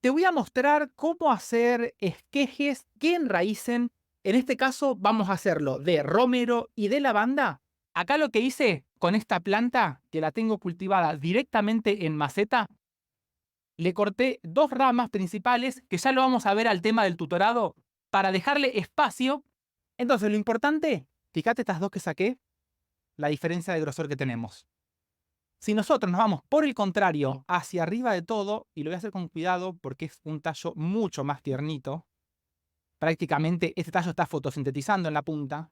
Te voy a mostrar cómo hacer esquejes que enraícen. En este caso vamos a hacerlo de romero y de lavanda. Acá lo que hice con esta planta, que la tengo cultivada directamente en maceta, le corté dos ramas principales, que ya lo vamos a ver al tema del tutorado, para dejarle espacio. Entonces lo importante, fíjate estas dos que saqué, la diferencia de grosor que tenemos. Si nosotros nos vamos por el contrario hacia arriba de todo, y lo voy a hacer con cuidado porque es un tallo mucho más tiernito, prácticamente este tallo está fotosintetizando en la punta,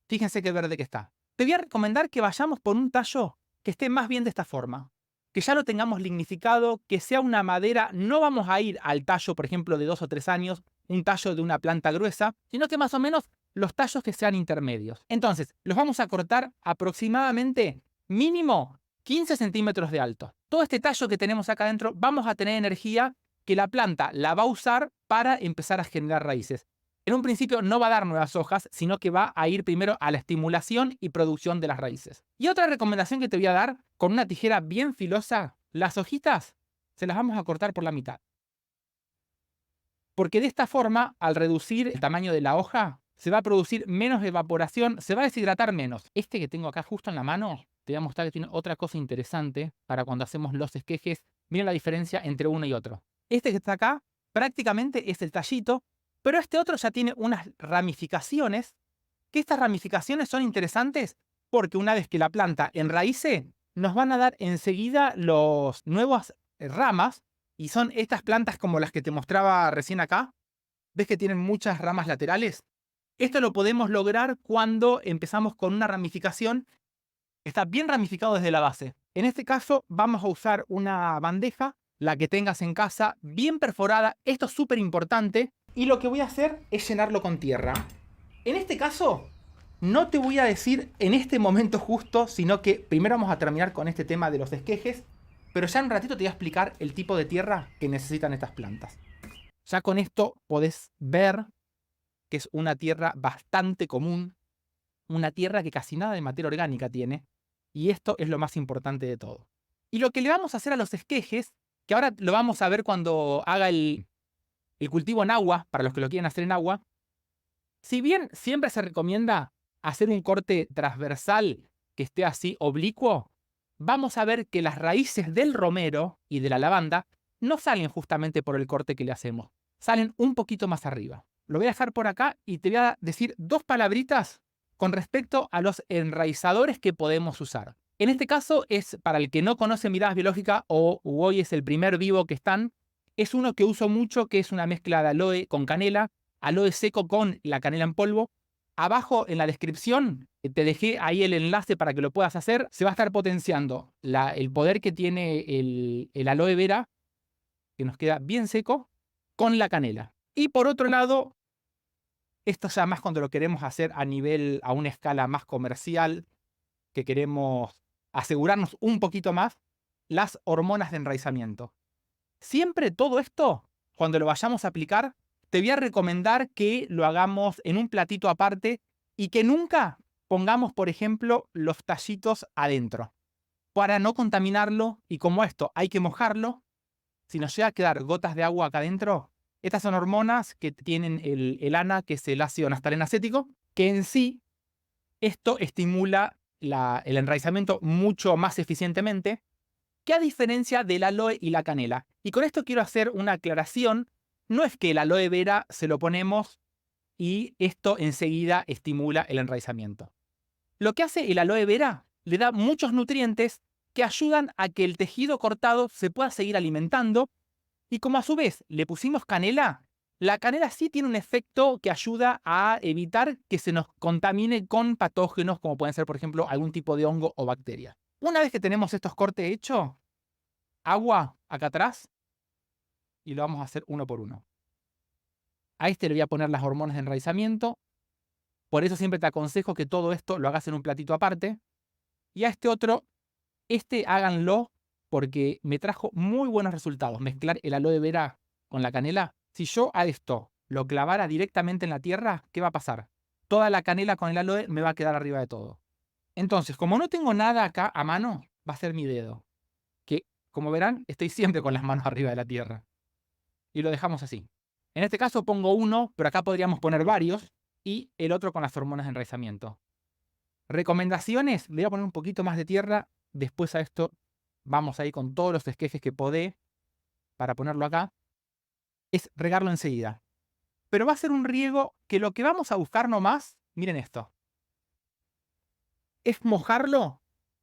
fíjense qué verde que está. Te voy a recomendar que vayamos por un tallo que esté más bien de esta forma, que ya lo tengamos lignificado, que sea una madera. No vamos a ir al tallo, por ejemplo, de 2 o 3 años, un tallo de una planta gruesa, sino que más o menos los tallos que sean intermedios. Entonces, los vamos a cortar aproximadamente mínimo 15 centímetros de alto. Todo este tallo que tenemos acá adentro, vamos a tener energía que la planta la va a usar para empezar a generar raíces. En un principio no va a dar nuevas hojas, sino que va a ir primero a la estimulación y producción de las raíces. Y otra recomendación que te voy a dar, con una tijera bien filosa, las hojitas se las vamos a cortar por la mitad. Porque de esta forma, al reducir el tamaño de la hoja, se va a producir menos evaporación, se va a deshidratar menos. Este que tengo acá justo en la mano, te voy a mostrar que tiene otra cosa interesante para cuando hacemos los esquejes. Miren la diferencia entre uno y otro. Este que está acá prácticamente es el tallito, pero este otro ya tiene unas ramificaciones, que estas ramificaciones son interesantes porque una vez que la planta enraíce, nos van a dar enseguida los nuevas ramas, y son estas plantas como las que te mostraba recién acá. ¿Ves que tienen muchas ramas laterales? Esto lo podemos lograr cuando empezamos con una ramificación que está bien ramificado desde la base. En este caso vamos a usar una bandeja, la que tengas en casa, bien perforada. Esto es súper importante. Y lo que voy a hacer es llenarlo con tierra. En este caso, no te voy a decir en este momento justo, sino que primero vamos a terminar con este tema de los esquejes, pero ya en un ratito te voy a explicar el tipo de tierra que necesitan estas plantas. Ya con esto podés ver que es una tierra bastante común, una tierra que casi nada de materia orgánica tiene, y esto es lo más importante de todo. Y lo que le vamos a hacer a los esquejes, que ahora lo vamos a ver cuando haga el cultivo en agua, para los que lo quieran hacer en agua, si bien siempre se recomienda hacer un corte transversal que esté así oblicuo, vamos a ver que las raíces del romero y de la lavanda no salen justamente por el corte que le hacemos, salen un poquito más arriba. Lo voy a dejar por acá y te voy a decir dos palabritas con respecto a los enraizadores que podemos usar. En este caso es para el que no conoce miradas biológicas o hoy es el primer vivo que están, es uno que uso mucho, que es una mezcla de aloe con canela, aloe seco con la canela en polvo. Abajo en la descripción te dejé ahí el enlace para que lo puedas hacer. Se va a estar potenciando el poder que tiene el aloe vera, que nos queda bien seco, con la canela. Y por otro lado, esto ya más cuando lo queremos hacer a una escala más comercial, que queremos asegurarnos un poquito más, las hormonas de enraizamiento. Siempre todo esto, cuando lo vayamos a aplicar, te voy a recomendar que lo hagamos en un platito aparte y que nunca pongamos, por ejemplo, los tallitos adentro, para no contaminarlo. Y como esto hay que mojarlo, si nos llega a quedar gotas de agua acá adentro, estas son hormonas que tienen el ANA, que es el ácido nastaleno acético, que en sí esto estimula el enraizamiento mucho más eficientemente, que a diferencia del aloe y la canela. Y con esto quiero hacer una aclaración. No es que el aloe vera se lo ponemos y esto enseguida estimula el enraizamiento. Lo que hace el aloe vera, le da muchos nutrientes que ayudan a que el tejido cortado se pueda seguir alimentando, y como a su vez le pusimos canela, la canela sí tiene un efecto que ayuda a evitar que se nos contamine con patógenos como pueden ser, por ejemplo, algún tipo de hongo o bacteria. Una vez que tenemos estos cortes hechos, agua acá atrás, y lo vamos a hacer uno por uno. A este le voy a poner las hormonas de enraizamiento. Por eso siempre te aconsejo que todo esto lo hagas en un platito aparte. Y a este otro, háganlo porque me trajo muy buenos resultados. Mezclar el aloe vera con la canela. Si yo a esto lo clavara directamente en la tierra, ¿qué va a pasar? Toda la canela con el aloe me va a quedar arriba de todo. Entonces, como no tengo nada acá a mano, va a ser mi dedo, que Como verán, estoy siempre con las manos arriba de la tierra. Y lo dejamos así. En este caso pongo uno, pero acá podríamos poner varios, y el otro con las hormonas de enraizamiento. Recomendaciones, le voy a poner un poquito más de tierra, después a esto vamos a ir con todos los esquejes que podé para ponerlo acá, es regarlo enseguida. Pero va a ser un riego que lo que vamos a buscar nomás, miren esto, es mojarlo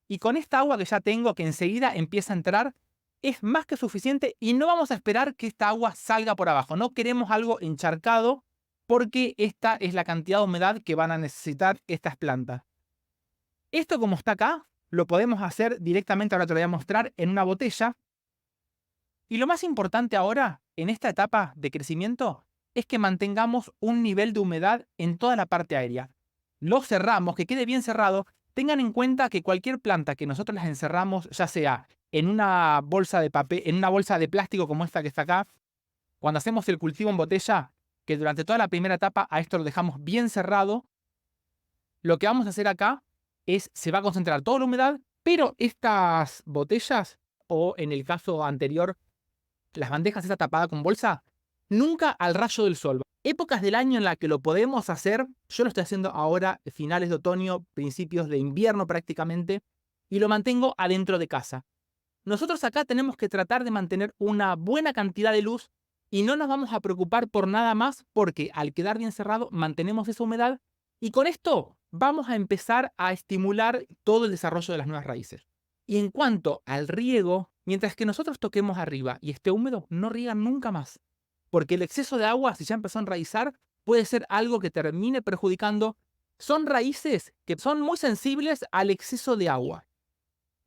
y con esta agua que ya tengo, que enseguida empieza a entrar, es más que suficiente y no vamos a esperar que esta agua salga por abajo. No queremos algo encharcado porque esta es la cantidad de humedad que van a necesitar estas plantas. Esto como está acá, lo podemos hacer directamente, ahora te lo voy a mostrar, en una botella. Y lo más importante ahora, en esta etapa de crecimiento, es que mantengamos un nivel de humedad en toda la parte aérea. Lo cerramos, que quede bien cerrado. Tengan en cuenta que cualquier planta que nosotros las encerramos, ya sea en una bolsa de papel, en una bolsa de plástico como esta que está acá, cuando hacemos el cultivo en botella, que durante toda la primera etapa a esto lo dejamos bien cerrado, lo que vamos a hacer acá es, se va a concentrar toda la humedad, pero estas botellas, o en el caso anterior, las bandejas esa tapada con bolsa, nunca al rayo del sol. Épocas del año en las que lo podemos hacer, yo lo estoy haciendo ahora, finales de otoño, principios de invierno prácticamente, y lo mantengo adentro de casa. Nosotros acá tenemos que tratar de mantener una buena cantidad de luz y no nos vamos a preocupar por nada más porque al quedar bien cerrado mantenemos esa humedad y con esto vamos a empezar a estimular todo el desarrollo de las nuevas raíces. Y en cuanto al riego, mientras que nosotros toquemos arriba y esté húmedo, no riegan nunca más. Porque el exceso de agua, si ya empezó a enraizar, puede ser algo que termine perjudicando. Son raíces que son muy sensibles al exceso de agua.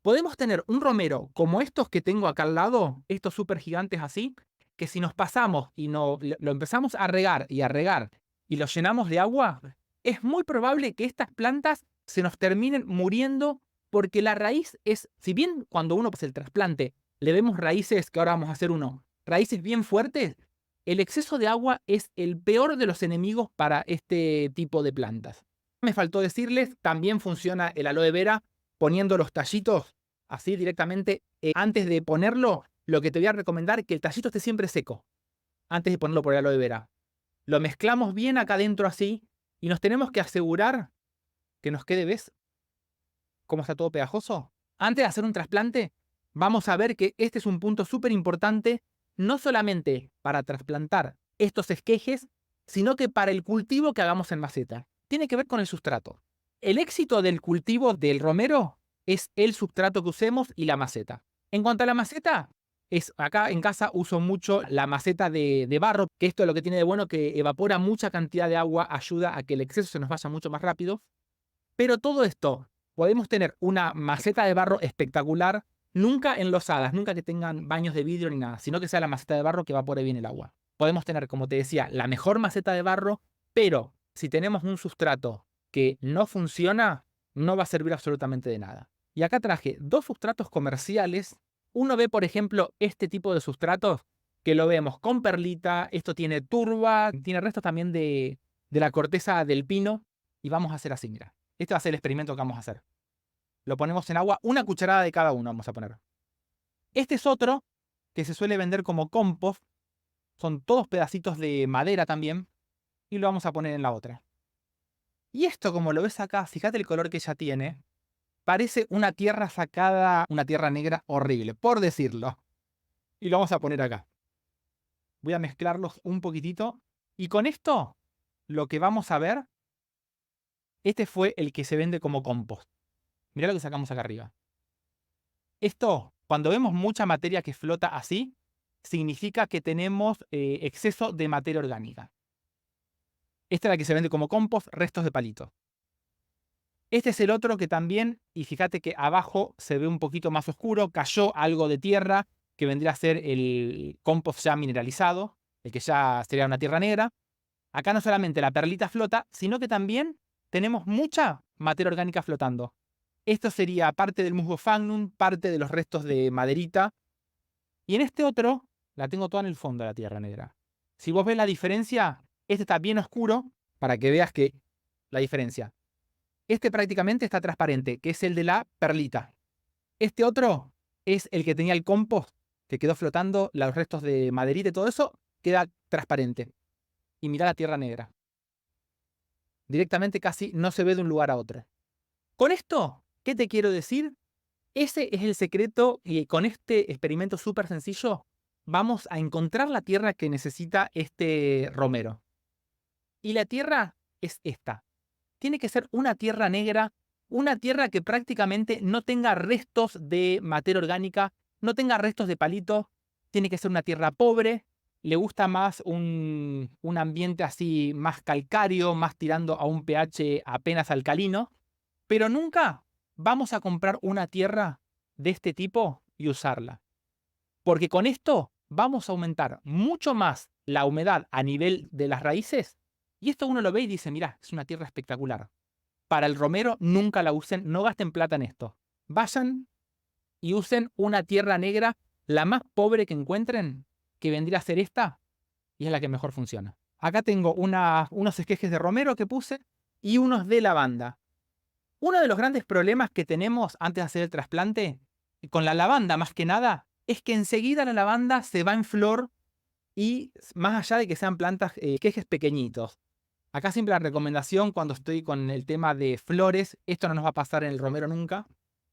Podemos tener un romero como estos que tengo acá al lado, estos súper gigantes así, que si nos pasamos y lo empezamos a regar y lo llenamos de agua, es muy probable que estas plantas se nos terminen muriendo porque la raíz es, si bien cuando uno hace el trasplante le vemos raíces, que ahora vamos a hacer uno, raíces bien fuertes, el exceso de agua es el peor de los enemigos para este tipo de plantas. Me faltó decirles, también funciona el aloe vera poniendo los tallitos así directamente. Antes de ponerlo, lo que te voy a recomendar es que el tallito esté siempre seco, antes de ponerlo por el aloe vera. Lo mezclamos bien acá adentro así y nos tenemos que asegurar que nos quede, ¿ves cómo está todo pegajoso? Antes de hacer un trasplante, vamos a ver que este es un punto súper importante, no solamente para trasplantar estos esquejes, sino que para el cultivo que hagamos en maceta. Tiene que ver con el sustrato. El éxito del cultivo del romero es el sustrato que usemos y la maceta. En cuanto a la maceta, acá en casa uso mucho la maceta de barro, que esto es lo que tiene de bueno, que evapora mucha cantidad de agua, ayuda a que el exceso se nos vaya mucho más rápido. Pero todo esto, podemos tener una maceta de barro espectacular, nunca enlosadas, nunca que tengan baños de vidrio ni nada, sino que sea la maceta de barro que evapore bien el agua. Podemos tener, como te decía, la mejor maceta de barro, pero si tenemos un sustrato que no funciona, no va a servir absolutamente de nada. Y acá traje dos sustratos comerciales. Uno ve, por ejemplo, este tipo de sustratos, que lo vemos con perlita, esto tiene turba, tiene restos también de la corteza del pino, y vamos a hacer así, mira. Este va a ser el experimento que vamos a hacer. Lo ponemos en agua, una cucharada de cada uno vamos a poner. Este es otro que se suele vender como compost. Son todos pedacitos de madera también. Y lo vamos a poner en la otra. Y esto, como lo ves acá, fíjate el color que ya tiene. Parece una tierra sacada, una tierra negra horrible, por decirlo. Y lo vamos a poner acá. Voy a mezclarlos un poquitito. Y con esto, lo que vamos a ver, este fue el que se vende como compost. Mirá lo que sacamos acá arriba. Esto, cuando vemos mucha materia que flota así, significa que tenemos exceso de materia orgánica. Esta es la que se vende como compost, restos de palito. Este es el otro que también, y fíjate que abajo se ve un poquito más oscuro, cayó algo de tierra, que vendría a ser el compost ya mineralizado, el que ya sería una tierra negra. Acá no solamente la perlita flota, sino que también tenemos mucha materia orgánica flotando. Esto sería parte del musgo sphagnum, parte de los restos de maderita. Y en este otro, la tengo toda en el fondo de la tierra negra. Si vos ves la diferencia, este está bien oscuro, para que veas que la diferencia. Este prácticamente está transparente, que es el de la perlita. Este otro es el que tenía el compost, que quedó flotando, los restos de maderita y todo eso, queda transparente. Y mirá la tierra negra. Directamente casi no se ve de un lugar a otro. Con esto, ¿qué te quiero decir? Ese es el secreto y con este experimento súper sencillo vamos a encontrar la tierra que necesita este romero. Y la tierra es esta. Tiene que ser una tierra negra, una tierra que prácticamente no tenga restos de materia orgánica, no tenga restos de palito. Tiene que ser una tierra pobre. Le gusta más un ambiente así más calcáreo, más tirando a un pH apenas alcalino. Pero nunca vamos a comprar una tierra de este tipo y usarla. Porque con esto vamos a aumentar mucho más la humedad a nivel de las raíces. Y esto uno lo ve y dice, mirá, es una tierra espectacular. Para el romero nunca la usen, no gasten plata en esto. Vayan y usen una tierra negra, la más pobre que encuentren, que vendría a ser esta, y es la que mejor funciona. Acá tengo unos esquejes de romero que puse y unos de lavanda. Uno de los grandes problemas que tenemos antes de hacer el trasplante, con la lavanda más que nada, es que enseguida la lavanda se va en flor y más allá de que sean plantas, esquejes pequeñitos. Acá siempre la recomendación cuando estoy con el tema de flores, esto no nos va a pasar en el romero nunca,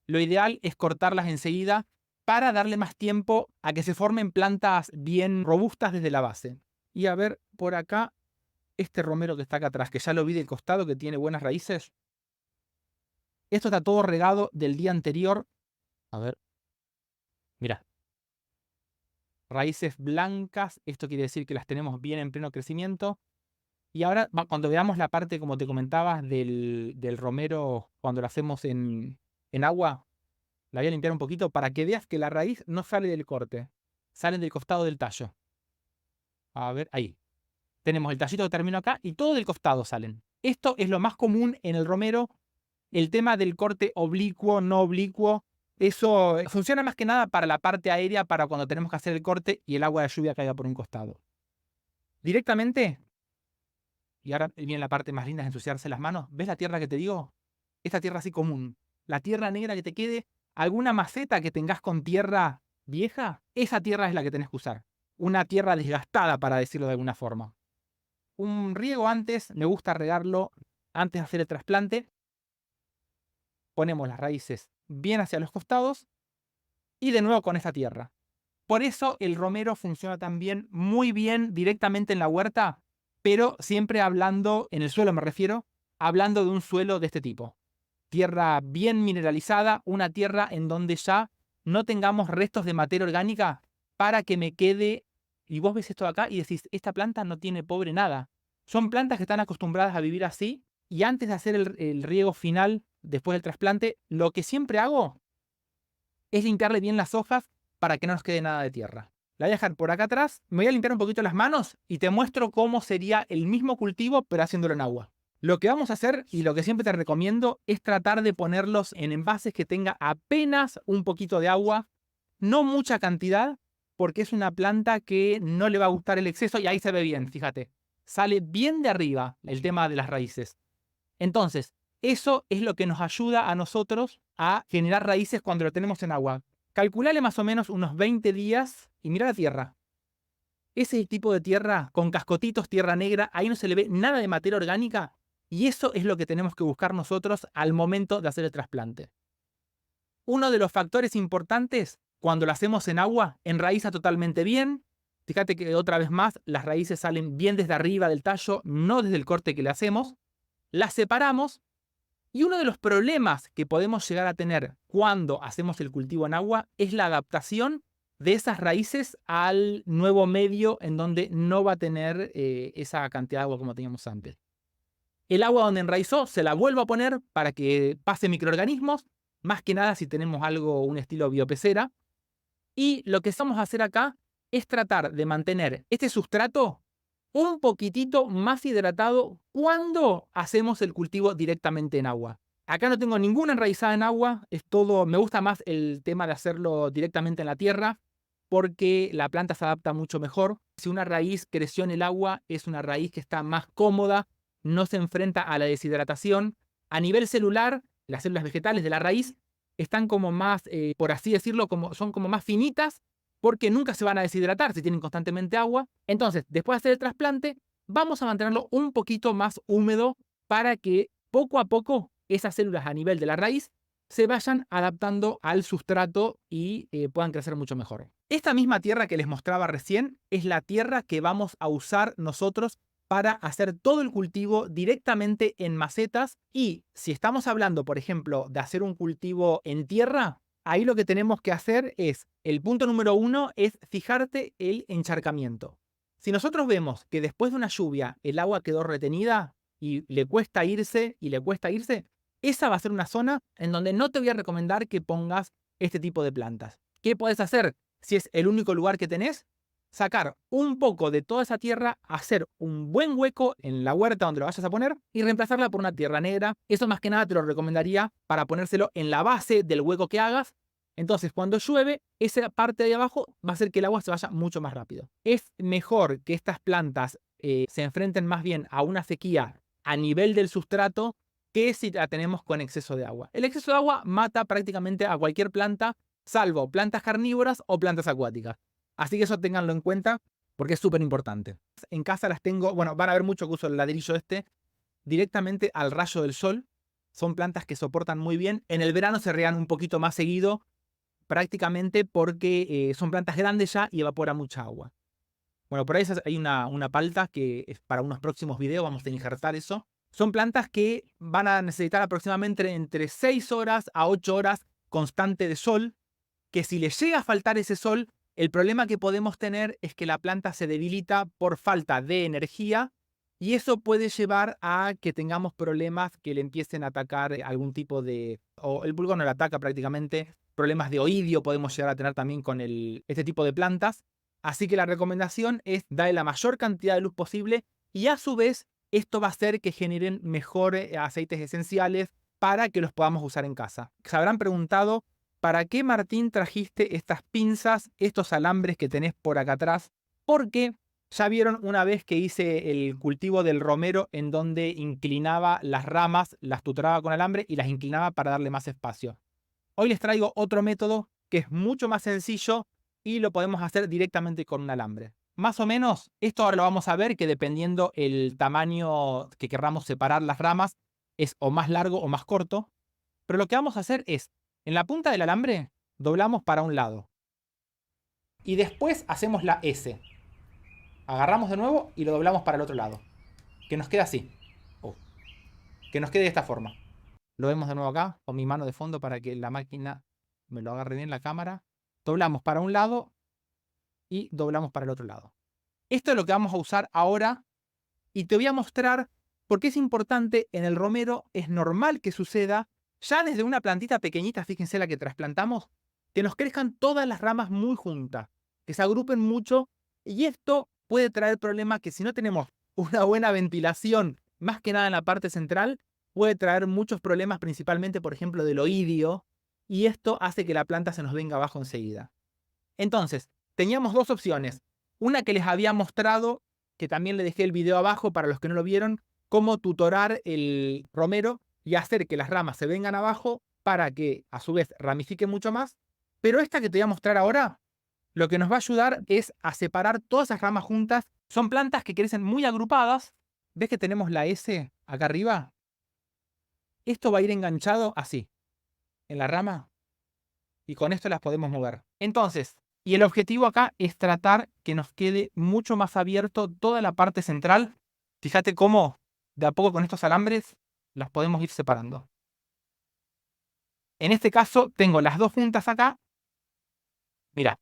lo ideal es cortarlas enseguida para darle más tiempo a que se formen plantas bien robustas desde la base. Y a ver, por acá, este romero que está acá atrás, que ya lo vi del costado, que tiene buenas raíces. Esto está todo regado del día anterior. A ver, mira, raíces blancas, esto quiere decir que las tenemos bien en pleno crecimiento. Y ahora, cuando veamos la parte, como te comentaba, del romero, cuando lo hacemos en agua, la voy a limpiar un poquito para que veas que la raíz no sale del corte, sale del costado del tallo. A ver, ahí. Tenemos el tallito que termino acá y todo del costado salen. Esto es lo más común en el romero. El tema del corte oblicuo, no oblicuo, eso funciona más que nada para la parte aérea, para cuando tenemos que hacer el corte y el agua de lluvia caiga por un costado. Directamente, y ahora viene la parte más linda de ensuciarse las manos. ¿Ves la tierra que te digo? Esta tierra así común. La tierra negra que te quede, alguna maceta que tengas con tierra vieja, esa tierra es la que tenés que usar. Una tierra desgastada, para decirlo de alguna forma. Un riego antes, me gusta regarlo antes de hacer el trasplante. Ponemos las raíces bien hacia los costados y de nuevo con esta tierra. Por eso el romero funciona también muy bien directamente en la huerta, pero siempre hablando, en el suelo me refiero, hablando de un suelo de este tipo. Tierra bien mineralizada, una tierra en donde ya no tengamos restos de materia orgánica para que me quede, y vos ves esto de acá y decís, esta planta no tiene pobre nada. Son plantas que están acostumbradas a vivir así y antes de hacer el riego final, después del trasplante, lo que siempre hago es limpiarle bien las hojas para que no nos quede nada de tierra. La voy a dejar por acá atrás, me voy a limpiar un poquito las manos y te muestro cómo sería el mismo cultivo pero haciéndolo en agua. Lo que vamos a hacer y lo que siempre te recomiendo es tratar de ponerlos en envases que tenga apenas un poquito de agua, no mucha cantidad, porque es una planta que no le va a gustar el exceso y ahí se ve bien, fíjate. Sale bien de arriba el tema de las raíces. Entonces, eso es lo que nos ayuda a nosotros a generar raíces cuando lo tenemos en agua. Calculale más o menos unos 20 días y mira la tierra. Ese es el tipo de tierra con cascotitos, tierra negra, ahí no se le ve nada de materia orgánica y eso es lo que tenemos que buscar nosotros al momento de hacer el trasplante. Uno de los factores importantes cuando lo hacemos en agua, enraiza totalmente bien. Fíjate que otra vez más las raíces salen bien desde arriba del tallo, no desde el corte que le hacemos. Las separamos y uno de los problemas que podemos llegar a tener cuando hacemos el cultivo en agua es la adaptación de esas raíces al nuevo medio en donde no va a tener esa cantidad de agua como teníamos antes. El agua donde enraizó se la vuelvo a poner para que pase microorganismos, más que nada si tenemos algo, un estilo biopecera. Y lo que vamos a hacer acá es tratar de mantener este sustrato un poquitito más hidratado cuando hacemos el cultivo directamente en agua. Acá no tengo ninguna enraizada en agua, es todo, me gusta más el tema de hacerlo directamente en la tierra porque la planta se adapta mucho mejor. Si una raíz creció en el agua, es una raíz que está más cómoda, no se enfrenta a la deshidratación. A nivel celular, las células vegetales de la raíz están como más, por así decirlo, son como más finitas, porque nunca se van a deshidratar si tienen constantemente agua. Entonces, después de hacer el trasplante, vamos a mantenerlo un poquito más húmedo para que poco a poco esas células a nivel de la raíz se vayan adaptando al sustrato y puedan crecer mucho mejor. Esta misma tierra que les mostraba recién es la tierra que vamos a usar nosotros para hacer todo el cultivo directamente en macetas. Y si estamos hablando, por ejemplo, de hacer un cultivo en tierra, ahí lo que tenemos que hacer es, el punto número 1 es fijarte el encharcamiento. Si nosotros vemos que después de una lluvia el agua quedó retenida y le cuesta irse, esa va a ser una zona en donde no te voy a recomendar que pongas este tipo de plantas. ¿Qué puedes hacer si es el único lugar que tenés? Sacar un poco de toda esa tierra, hacer un buen hueco en la huerta donde lo vayas a poner y reemplazarla por una tierra negra. Eso más que nada te lo recomendaría para ponérselo en la base del hueco que hagas. Entonces, cuando llueve, esa parte de abajo va a hacer que el agua se vaya mucho más rápido. Es mejor que estas plantas se enfrenten más bien a una sequía a nivel del sustrato que si la tenemos con exceso de agua. El exceso de agua mata prácticamente a cualquier planta, salvo plantas carnívoras o plantas acuáticas. Así que eso ténganlo en cuenta porque es súper importante. En casa las tengo, bueno, van a ver mucho que uso el ladrillo directamente al rayo del sol. Son plantas que soportan muy bien. En el verano se riegan un poquito más seguido, prácticamente porque son plantas grandes ya y evaporan mucha agua. Bueno, por ahí hay una palta que es para unos próximos videos, vamos a injertar eso. Son plantas que van a necesitar aproximadamente entre 6 horas a 8 horas constante de sol, que si les llega a faltar ese sol, el problema que podemos tener es que la planta se debilita por falta de energía y eso puede llevar a que tengamos problemas que le empiecen a atacar algún tipo de... o el pulgón no le ataca prácticamente, problemas de oidio podemos llegar a tener también con este tipo de plantas. Así que la recomendación es darle la mayor cantidad de luz posible y a su vez esto va a hacer que generen mejores aceites esenciales para que los podamos usar en casa. Se habrán preguntado, ¿para qué, Martín, trajiste estas pinzas, estos alambres que tenés por acá atrás? Porque ya vieron una vez que hice el cultivo del romero en donde inclinaba las ramas, las tutoraba con alambre y las inclinaba para darle más espacio. Hoy les traigo otro método que es mucho más sencillo y lo podemos hacer directamente con un alambre. Más o menos, esto ahora lo vamos a ver que dependiendo el tamaño que querramos separar las ramas, es o más largo o más corto. Pero lo que vamos a hacer es, en la punta del alambre, doblamos para un lado. Y después hacemos la S. Agarramos de nuevo y lo doblamos para el otro lado. Que nos quede así. Que nos quede de esta forma. Lo vemos de nuevo acá, con mi mano de fondo para que la máquina me lo agarre bien la cámara. Doblamos para un lado y doblamos para el otro lado. Esto es lo que vamos a usar ahora y te voy a mostrar por qué es importante en el romero. Es normal que suceda, ya desde una plantita pequeñita, fíjense la que trasplantamos, que nos crezcan todas las ramas muy juntas, que se agrupen mucho y esto puede traer problemas que si no tenemos una buena ventilación, más que nada en la parte central, puede traer muchos problemas, principalmente, por ejemplo, del oidio, y esto hace que la planta se nos venga abajo enseguida. Entonces, teníamos dos opciones. Una que les había mostrado, que también le dejé el video abajo para los que no lo vieron, cómo tutorar el romero y hacer que las ramas se vengan abajo para que, a su vez, ramifique mucho más. Pero esta que te voy a mostrar ahora, lo que nos va a ayudar es a separar todas esas ramas juntas. Son plantas que crecen muy agrupadas. ¿Ves que tenemos la S acá arriba? Esto va a ir enganchado así, en la rama, y con esto las podemos mover. Entonces, y el objetivo acá es tratar que nos quede mucho más abierto toda la parte central. Fíjate cómo de a poco con estos alambres las podemos ir separando. En este caso tengo las dos juntas acá. Mira.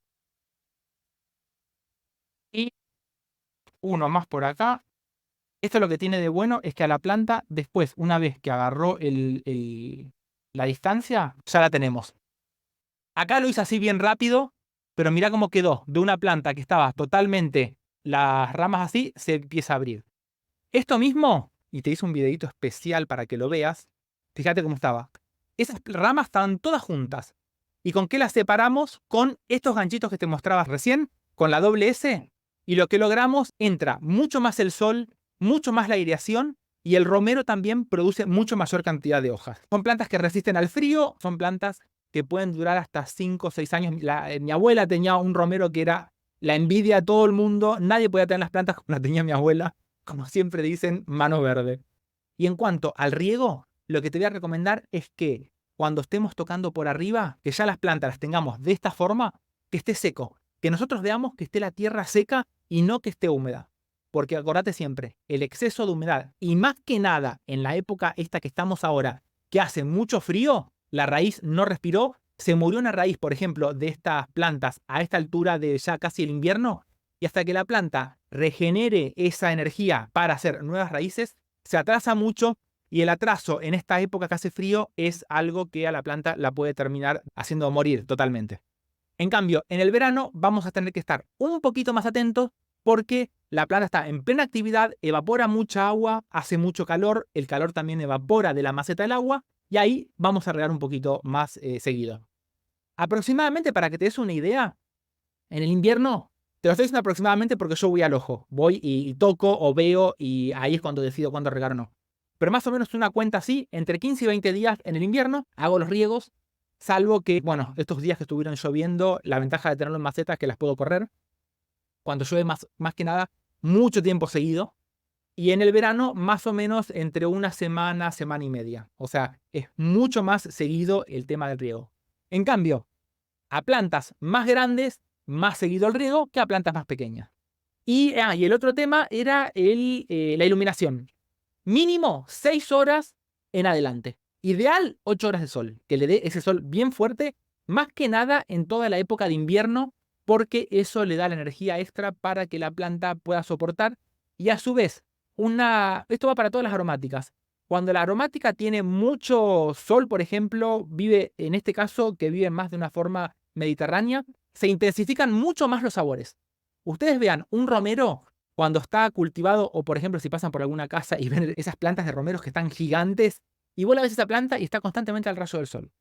Y uno más por acá. Esto lo que tiene de bueno es que a la planta, después, una vez que agarró la distancia, ya la tenemos. Acá lo hice así bien rápido, pero mira cómo quedó. De una planta que estaba totalmente las ramas así, se empieza a abrir. Esto mismo, y te hice un videito especial para que lo veas, fíjate cómo estaba. Esas ramas estaban todas juntas. ¿Y con qué las separamos? Con estos ganchitos que te mostraba recién, con la doble S. Y lo que logramos, entra mucho más el sol, mucho más la aireación, y el romero también produce mucho mayor cantidad de hojas. Son plantas que resisten al frío, son plantas que pueden durar hasta 5 o 6 años. Mi abuela tenía un romero que era la envidia de todo el mundo. Nadie podía tener las plantas como las tenía mi abuela. Como siempre dicen, mano verde. Y en cuanto al riego, lo que te voy a recomendar es que cuando estemos tocando por arriba, que ya las plantas las tengamos de esta forma, que esté seco. Que nosotros veamos que esté la tierra seca y no que esté húmeda. Porque acordate siempre, el exceso de humedad, y más que nada en la época esta que estamos ahora, que hace mucho frío, la raíz no respiró, se murió una raíz, por ejemplo, de estas plantas a esta altura de ya casi el invierno, y hasta que la planta regenere esa energía para hacer nuevas raíces, se atrasa mucho, y el atraso en esta época que hace frío es algo que a la planta la puede terminar haciendo morir totalmente. En cambio, en el verano vamos a tener que estar un poquito más atentos porque la planta está en plena actividad, evapora mucha agua, hace mucho calor, el calor también evapora de la maceta el agua y ahí vamos a regar un poquito más seguido. Aproximadamente, para que te des una idea, en el invierno, te lo estoy diciendo aproximadamente porque yo voy al ojo, voy y toco o veo y ahí es cuando decido cuándo regar o no. Pero más o menos una cuenta así, entre 15 y 20 días en el invierno, hago los riegos, salvo que, bueno, estos días que estuvieron lloviendo, la ventaja de tenerlo en macetas es que las puedo correr. Cuando llueve más que nada, mucho tiempo seguido. Y en el verano, más o menos entre una semana, semana y media. O sea, es mucho más seguido el tema del riego. En cambio, a plantas más grandes, más seguido el riego que a plantas más pequeñas. Y el otro tema era la iluminación. Mínimo 6 horas en adelante. Ideal 8 horas de sol. Que le dé ese sol bien fuerte, más que nada en toda la época de invierno, porque eso le da la energía extra para que la planta pueda soportar. Y a su vez, esto va para todas las aromáticas. Cuando la aromática tiene mucho sol, por ejemplo, vive, en este caso, que vive más de una forma mediterránea, se intensifican mucho más los sabores. Ustedes vean, un romero, cuando está cultivado, o por ejemplo, si pasan por alguna casa y ven esas plantas de romeros que están gigantes, y vos la ves esa planta y está constantemente al rayo del sol.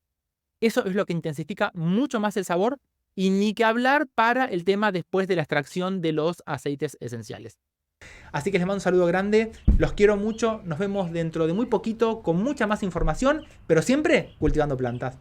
Eso es lo que intensifica mucho más el sabor, y ni que hablar para el tema después de la extracción de los aceites esenciales. Así que les mando un saludo grande, los quiero mucho, nos vemos dentro de muy poquito con mucha más información, pero siempre cultivando plantas.